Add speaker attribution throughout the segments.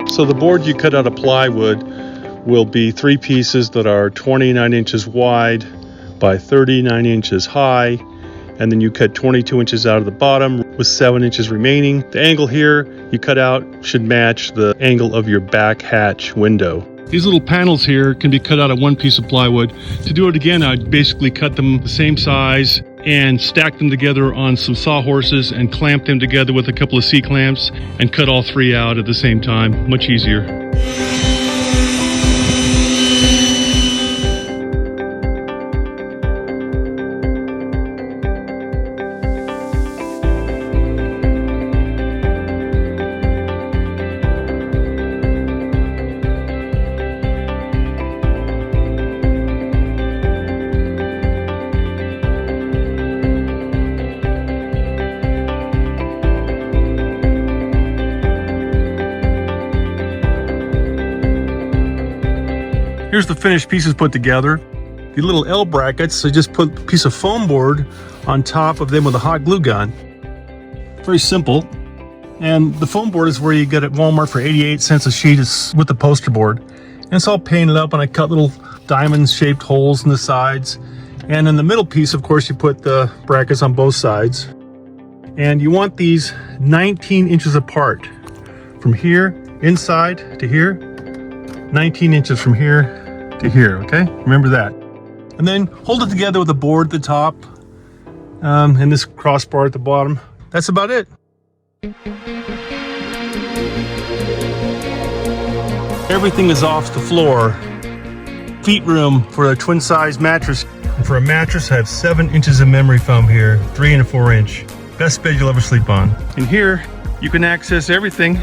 Speaker 1: So the board you cut out of plywood will be 3 pieces that are 29 inches wide by 39 inches high, and then you cut 22 inches out of the bottom with 7 inches remaining. The angle here you cut out should match the angle of your back hatch window. These little panels here can be cut out of 1 piece of plywood. To do it again, I'd basically cut them the same size and stack them together on some sawhorses and clamp them together with a couple of C-clamps and cut all 3 out at the same time. Much easier. Here's the finished pieces put together. The little L brackets, I just put a piece of foam board on top of them with a hot glue gun. Very simple. And the foam board is where you get at Walmart for 88 cents a sheet. It's with the poster board. And it's all painted up, and I cut little diamond-shaped holes in the sides. And in the middle piece, of course, you put the brackets on both sides. And you want these 19 inches apart. From here, inside to here. 19 inches from here to here, okay? Remember that. And then hold it together with a board at the top and this crossbar at the bottom. That's about it. Everything is off the floor. Feet room for a twin size mattress. And for a mattress, I have 7 inches of memory foam here, 3 and a 4 inch. Best bed you'll ever sleep on. And here, you can access everything.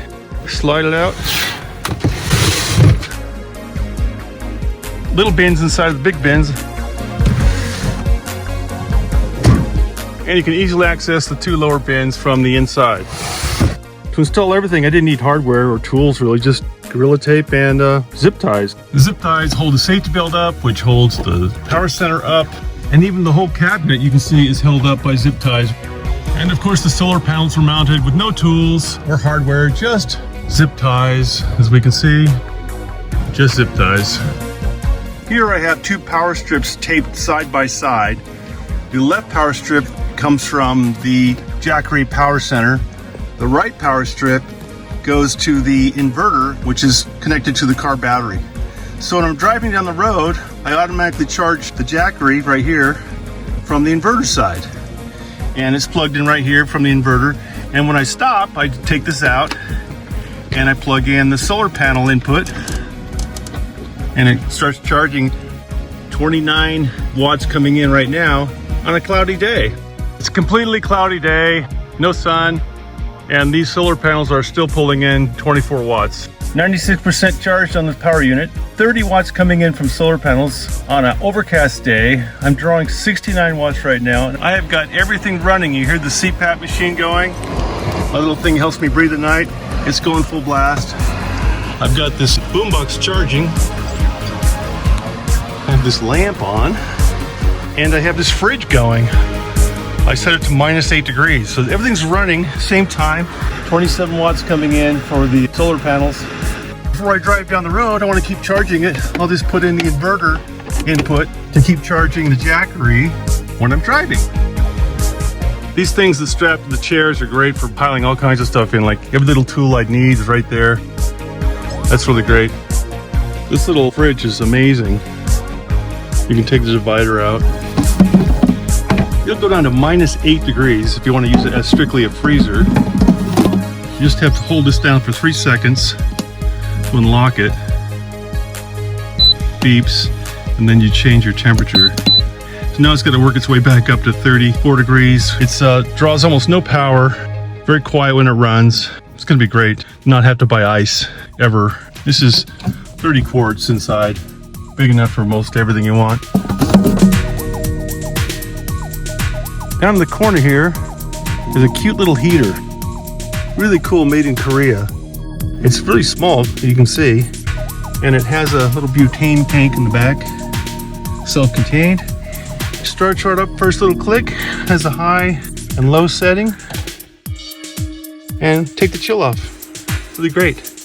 Speaker 1: Slide it out. Little bins inside of the big bins. And you can easily access the 2 lower bins from the inside. To install everything, I didn't need hardware or tools really, just Gorilla Tape and zip ties. The zip ties hold the safety belt up, which holds the power center up. And even the whole cabinet, you can see, is held up by zip ties. And of course the solar panels were mounted with no tools or hardware, just zip ties. As we can see, just zip ties. Here I have 2 power strips taped side by side. The left power strip comes from the Jackery power center. The right power strip goes to the inverter, which is connected to the car battery. So when I'm driving down the road, I automatically charge the Jackery right here from the inverter side. And it's plugged in right here from the inverter. And when I stop, I take this out and I plug in the solar panel input. And it starts charging 29 watts coming in right now on a cloudy day. It's a completely cloudy day, no sun, and these solar panels are still pulling in 24 watts. 96% charged on the power unit, 30 watts coming in from solar panels on an overcast day. I'm drawing 69 watts right now, and I have got everything running. You hear the CPAP machine going? My little thing helps me breathe at night. It's going full blast. I've got this boombox charging. I have this lamp on, and I have this fridge going. I set it to -8 degrees, so everything's running same time. 27 watts coming in for the solar panels. Before I drive down the road, I want to keep charging it. I'll just put in the inverter input to keep charging the Jackery when I'm driving. These things that strap to the chairs are great for piling all kinds of stuff in, like every little tool I need is right there. That's really great. This little fridge is amazing. You can take the divider out. It'll go down to -8 degrees if you want to use it as strictly a freezer. You just have to hold this down for 3 seconds to unlock it. Beeps, and then you change your temperature. So now it's got to work its way back up to 34 degrees. It draws almost no power, very quiet when it runs. It's going to be great. Not have to buy ice ever. This is 30 quarts inside. Big enough for most everything you want. Down in the corner here is a cute little heater. Really cool, made in Korea. It's really small, you can see. And it has a little butane tank in the back. Self-contained. Star chart up, first little click has a high and low setting, and take the chill off. Really great.